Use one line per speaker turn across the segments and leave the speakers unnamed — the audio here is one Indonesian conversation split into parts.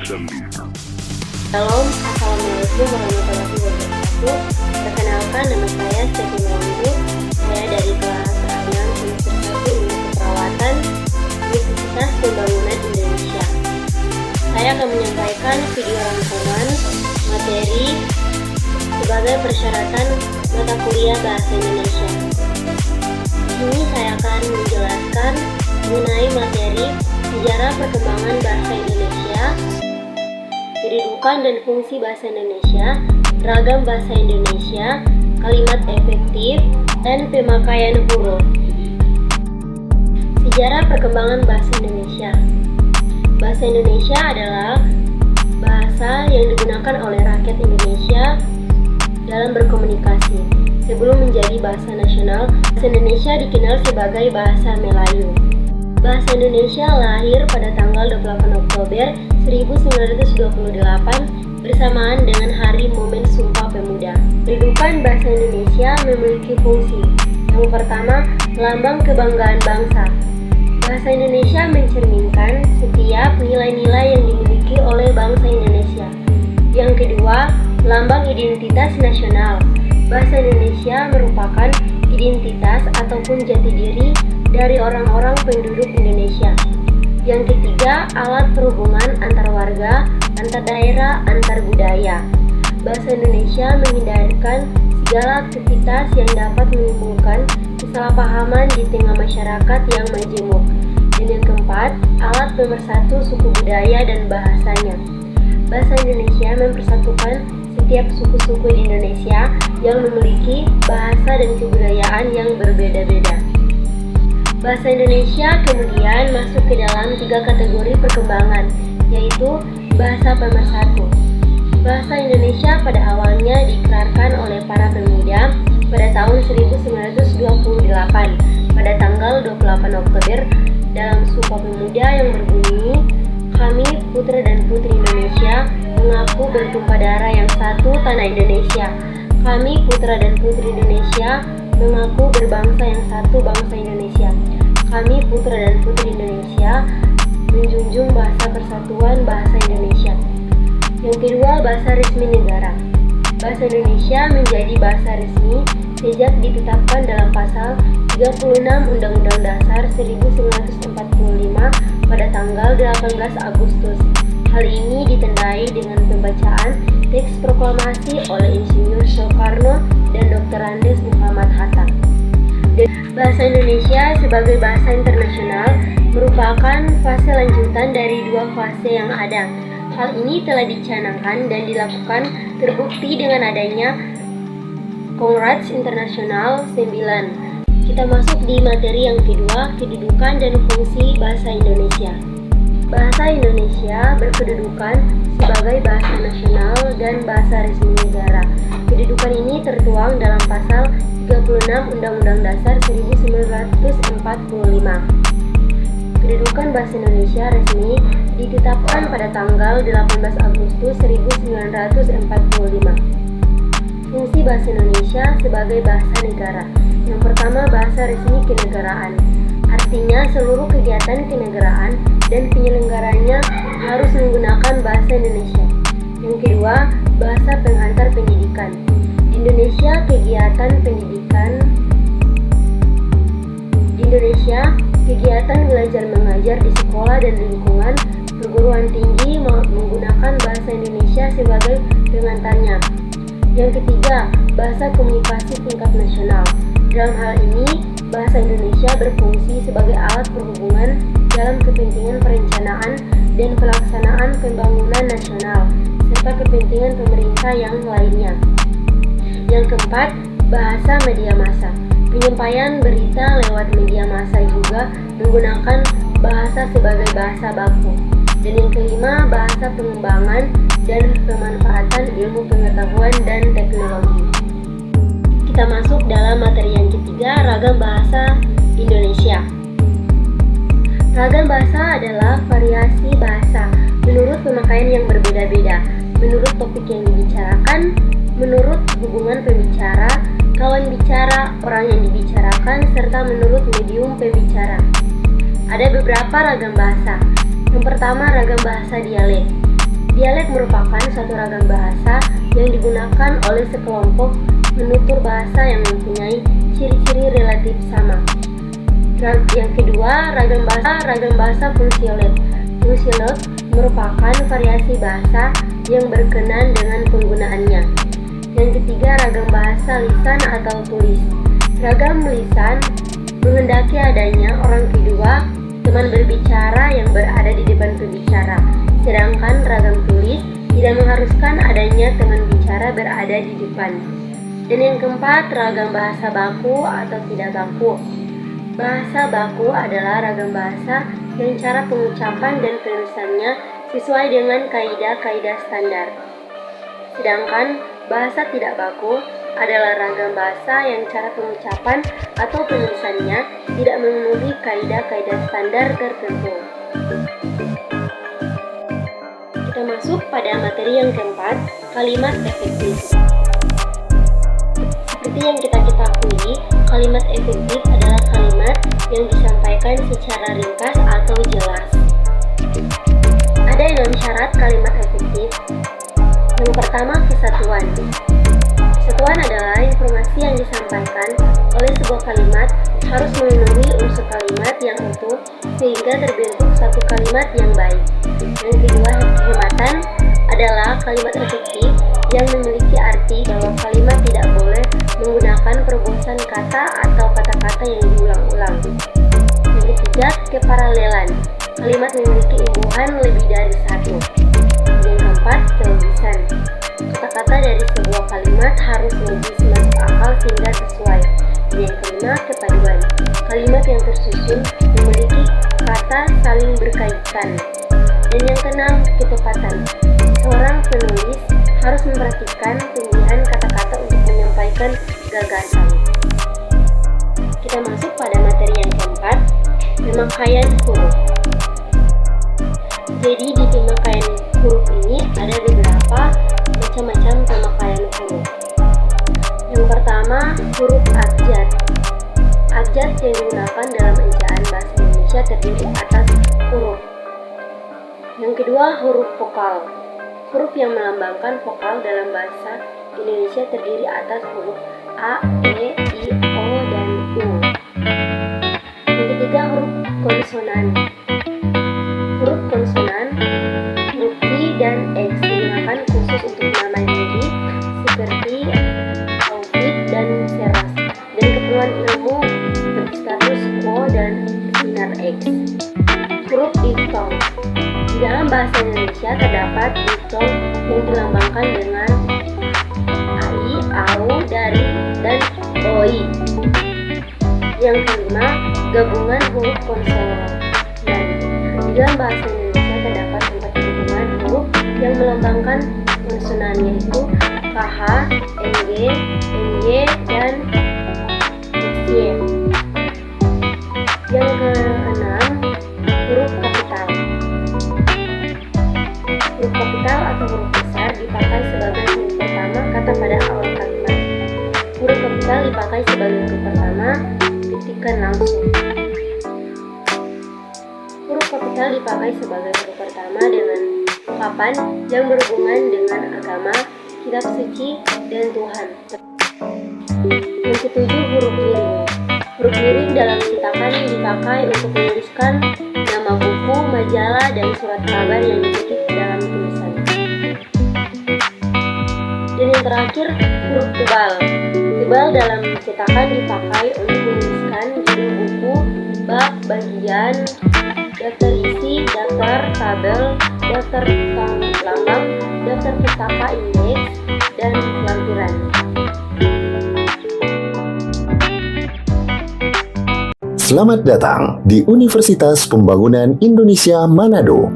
Shalom, Assalamualaikum warahmatullahi wabarakatuh. Perkenalkan, nama saya Stefi Melangu. Saya dari kelas 6 semester 1 Ilmu Keperawatan Universitas Pembangunan Indonesia. Saya akan menyampaikan video rangkuman materi sebagai persyaratan mata kuliah Bahasa Indonesia. Di sini saya akan menjelaskan mengenai materi sejarah perkembangan bahasa Indonesia, kedudukan dan fungsi bahasa Indonesia, ragam bahasa Indonesia, kalimat efektif, dan pemakaian huruf. Sejarah perkembangan bahasa Indonesia. Bahasa Indonesia adalah bahasa yang digunakan oleh rakyat Indonesia dalam berkomunikasi. Sebelum menjadi bahasa nasional, bahasa Indonesia dikenal sebagai bahasa Melayu. Bahasa Indonesia lahir pada tanggal 28 Oktober 1928 bersamaan dengan Hari Momen Sumpah Pemuda. Kedudukan bahasa Indonesia memiliki fungsi. Yang pertama, lambang kebanggaan bangsa. Bahasa Indonesia mencerminkan setiap nilai-nilai yang dimiliki oleh bangsa Indonesia. Yang kedua, lambang identitas nasional. Bahasa Indonesia merupakan identitas ataupun jati diri dari orang-orang penduduk Indonesia. Yang ketiga, alat perhubungan antar warga, antar daerah, antar budaya. Bahasa Indonesia menghindarkan segala aktivitas yang dapat menimbulkan kesalahpahaman di tengah masyarakat yang majemuk. Dan yang keempat, alat pemersatu suku budaya dan bahasanya. Bahasa Indonesia mempersatukan setiap suku-suku di Indonesia yang memiliki bahasa dan kebudayaan yang berbeda-beda. Bahasa Indonesia kemudian masuk ke dalam 3 kategori perkembangan, yaitu bahasa pemersatu. Bahasa Indonesia pada awalnya diikrarkan oleh para pemuda pada tahun 1928 pada tanggal 28 Oktober dalam Sumpah Pemuda yang berbunyi, "Kami putra dan putri Indonesia mengaku bertumpah darah yang satu tanah Indonesia. Kami putra dan putri Indonesia mengaku berbangsa yang satu bangsa Indonesia. Kami putra dan putri Indonesia menjunjung bahasa persatuan bahasa Indonesia." Yang kedua, bahasa resmi negara. Bahasa Indonesia menjadi bahasa resmi sejak ditetapkan dalam pasal 36 Undang-Undang Dasar 1945 pada tanggal 18 Agustus. Hal ini ditandai dengan pembacaan teks proklamasi oleh Insinyur Soekarno dan Dr. Andes Muhammad Hatta. Bahasa Indonesia sebagai bahasa internasional merupakan fase lanjutan dari 2 fase yang ada. Hal ini telah dicanangkan dan dilakukan terbukti dengan adanya Kongres Internasional 9. Kita masuk di materi yang kedua, kedudukan dan fungsi bahasa Indonesia. Bahasa Indonesia berkedudukan sebagai bahasa nasional dan bahasa resmi negara. Kedudukan ini tertuang dalam pasal 36 Undang-Undang Dasar 1945. Kedudukan bahasa Indonesia resmi ditetapkan pada tanggal 18 Agustus 1945. Fungsi bahasa Indonesia sebagai bahasa negara. Yang pertama, bahasa resmi kenegaraan. Artinya seluruh kegiatan kenegaraan dan penyelenggaranya harus menggunakan bahasa Indonesia. Yang kedua, bahasa pengantar pendidikan. Di Indonesia, kegiatan belajar mengajar di sekolah dan lingkungan perguruan tinggi menggunakan bahasa Indonesia sebagai pengantarnya. Yang ketiga, bahasa komunikasi tingkat nasional. Dalam hal ini, bahasa Indonesia berfungsi sebagai alat perhubungan dalam kepentingan perencanaan dan pelaksanaan pembangunan nasional, serta kepentingan pemerintah yang lainnya. Yang keempat, bahasa media massa. Penyampaian berita lewat media massa juga menggunakan bahasa sebagai bahasa baku. Dan yang kelima, bahasa pengembangan dan pemanfaatan ilmu pengetahuan dan teknologi. Kita masuk dalam materi yang ketiga, ragam bahasa Indonesia. Ragam bahasa adalah variasi bahasa menurut pemakaian yang berbeda-beda, menurut topik yang dibicarakan, menurut hubungan pembicara, kawan bicara, orang yang dibicarakan, serta menurut medium pembicara. Ada beberapa ragam bahasa. Yang pertama, ragam bahasa dialek. Dialek merupakan suatu ragam bahasa yang digunakan oleh sekelompok penutur bahasa yang mempunyai ciri-ciri relatif sama. Yang kedua, ragam bahasa fungsiolet. Fungsiolet merupakan variasi bahasa yang berkenan dengan penggunaannya. Yang ketiga, ragam bahasa lisan atau tulis. Ragam lisan menghendaki adanya orang kedua, teman berbicara yang berada di depan pembicara. Sedangkan ragam tulis tidak mengharuskan adanya teman bicara berada di depan. Dan yang keempat, ragam bahasa baku atau tidak baku. Bahasa baku adalah ragam bahasa yang cara pengucapan dan penulisannya sesuai dengan kaidah-kaidah standar. Sedangkan bahasa tidak baku adalah ragam bahasa yang cara pengucapan atau penulisannya tidak memenuhi kaidah-kaidah standar tertentu. Kita masuk pada materi yang keempat, kalimat efektif. Seperti yang kita ketahui, kalimat efektif adalah kalimat yang disampaikan secara ringkas atau jelas. Ada 6 syarat kalimat efektif. Yang pertama, kesatuan. Kesatuan adalah informasi yang disampaikan oleh sebuah kalimat harus memenuhi unsur kalimat yang utuh sehingga terbentuk satu kalimat yang baik. Yang kedua, kehematan adalah kalimat efektif yang memiliki arti bahwa kalimat tidak boleh menggunakan perbosan kata atau kata-kata yang diulang-ulang. Yang ketiga, keparalelan. Kalimat memiliki imbuhan lebih dari satu. Yang keempat, kelogisan. Kata-kata dari sebuah kalimat harus logis masuk akal sehingga sesuai. Yang kelima, kepaduan. Kalimat yang tersusun memiliki kata saling berkaitan. Dan yang keenam, ketepatan. Seorang penulis harus memperhatikan pemilihan kata-kata untuk menyampaikan gagasan. Kita masuk pada materi yang keempat, pemakaian huruf. Jadi di pemakaian huruf ini ada beberapa macam-macam pemakaian huruf. Yang pertama, huruf abjad. Abjad yang digunakan dalam ejaan bahasa Indonesia terdiri atas huruf. Yang kedua, huruf vokal. Huruf yang melambangkan vokal dalam bahasa Indonesia terdiri atas huruf A, E, I, O, dan U. Yang ketiga, huruf konsonan. Huruf konsonan, huruf Q dan X digunakan khusus untuk nama Yudi seperti Taufik dan Seras, dan keperluan ilmu seperti status quo dan sinar X. Huruf diftong. Di dalam bahasa Indonesia terdapat diftong yang dilambangkan dengan ai, au, dari, dan oi. Yang kelima, gabungan huruf konsonan. Di dalam bahasa Indonesia terdapat 4 gabungan huruf yang melambangkan konsonan, yaitu KH, NG, NY, dan XY. Yang keenam, huruf kapital. Huruf kapital atau huruf besar dipakai sebagai huruf pertama kata pada awal kalimat. Huruf kapital dipakai sebagai huruf pertama ketikan langsung. Huruf kapital dipakai sebagai huruf pertama dengan ungkapan yang berhubungan dengan agama, kitab suci, dan Tuhan. Yang ketujuh, huruf miring. Huruf miring dalam cetakan dipakai untuk menuliskan nama buku, majalah, dan surat kabar yang diketik dalam tulisan. Dan yang terakhir, huruf tebal. Tebal dalam cetakan dipakai untuk menuliskan judul buku, bab, bagian, daftar isi, daftar tabel, daftar lambang, daftar pustaka indeks, dan lampiran.
Selamat datang di Universitas Pembangunan Indonesia Manado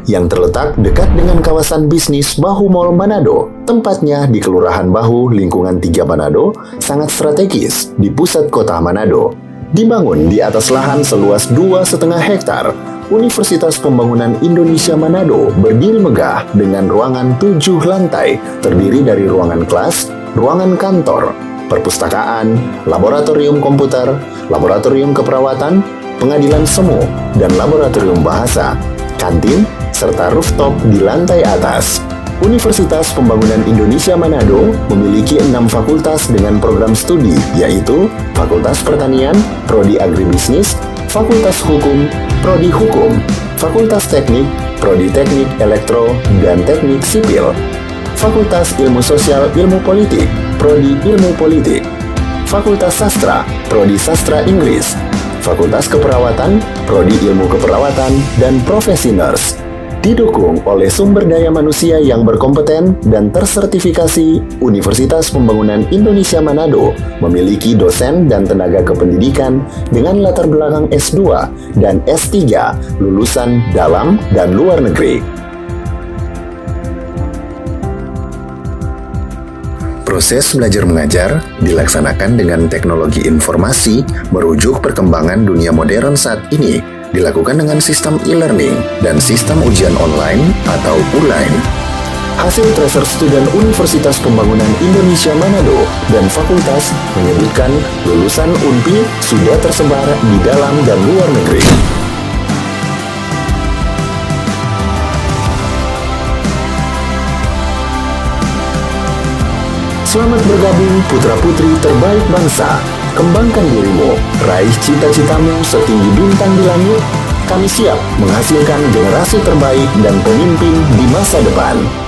yang terletak dekat dengan kawasan bisnis Bahu Mall Manado. Tempatnya di Kelurahan Bahu, lingkungan 3 Manado, sangat strategis di pusat kota Manado. Dibangun di atas lahan seluas 2,5 hektar, Universitas Pembangunan Indonesia Manado berdiri megah dengan ruangan 7 lantai, terdiri dari ruangan kelas, ruangan kantor, perpustakaan, laboratorium komputer, laboratorium keperawatan, pengadilan semu, dan laboratorium bahasa, kantin, serta rooftop di lantai atas. Universitas Pembangunan Indonesia Manado memiliki 6 fakultas dengan program studi, yaitu Fakultas Pertanian, Prodi Agribisnis, Fakultas Hukum, Prodi Hukum, Fakultas Teknik, Prodi Teknik Elektro dan Teknik Sipil, Fakultas Ilmu Sosial Ilmu Politik, Prodi Ilmu Politik, Fakultas Sastra, Prodi Sastra Inggris, Fakultas Keperawatan, Prodi Ilmu Keperawatan, dan Profesi Nurse. Didukung oleh sumber daya manusia yang berkompeten dan tersertifikasi, Universitas Pembangunan Indonesia Manado memiliki dosen dan tenaga kependidikan dengan latar belakang S2 dan S3 lulusan dalam dan luar negeri. Proses belajar mengajar dilaksanakan dengan teknologi informasi merujuk perkembangan dunia modern saat ini, dilakukan dengan sistem e-learning dan sistem ujian online atau ULAIN. Hasil tracer student Universitas Pembangunan Indonesia Manado dan fakultas menyebutkan lulusan UNPI sudah tersebar di dalam dan luar negeri. Selamat bergabung putra-putri terbaik bangsa. Kembangkan dirimu, raih cita-citamu setinggi bintang di langit. Kami siap menghasilkan generasi terbaik dan pemimpin di masa depan.